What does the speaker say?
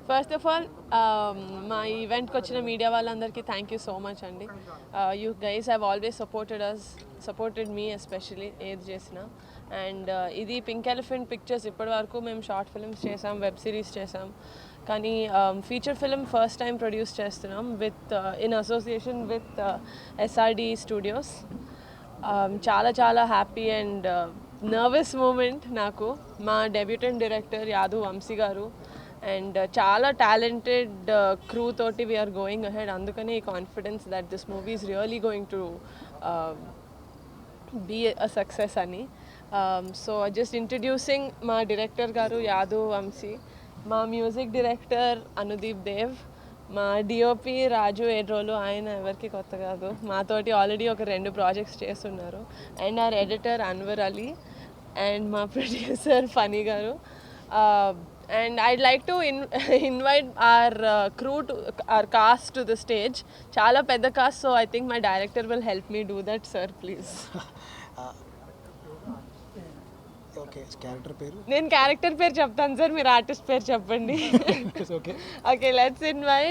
First of all మా ఈవెంట్కి వచ్చిన మీడియా వాళ్ళందరికీ థ్యాంక్ యూ సో మచ్ అండి. You guys have always supported me especially ఏది చేసినా. అండ్ ఇది పింక్ ఎలిఫెంట్ పిక్చర్స్ ఇప్పటి వరకు మేము షార్ట్ ఫిల్మ్స్ చేసాం, వెబ్ సిరీస్ చేసాం, కానీ feature film first time produce చేస్తున్నాం with in association with SRD studios. చాలా చాలా హ్యాపీ అండ్ నర్వస్ మూమెంట్ నాకు. మా debutante director యాదు Vamsi garu and చాలా టాలెంటెడ్ క్రూ తోటి వీఆర్ గోయింగ్ అహెడ్. అందుకనే ఈ confidence that this movie is really going to be a success అని. సో జస్ట్ ఇంట్రడ్యూసింగ్ మా డైరెక్టర్ గారు యాదు వంశీ, మా మ్యూజిక్ డైరెక్టర్ అనుదీప్ దేవ్, మా డిఓపి రాజు ఏడ్రోలు, ఆయన ఎవరికి కొత్త కాదు, మాతోటి ఆల్రెడీ ఒక 2 ప్రాజెక్ట్స్ చేస్తున్నారు. And our editor Anwar Ali and మా producer Phani garu. And I'd like to invite our crew to our cast to the stage. Chala pedda cast, so I think my director will help me do that. Sir, please. Okay, character పేరు నేను character పేరు చెప్తాను sir, మీరు artist పేరు చెప్పండి. Okay Okay, let's invite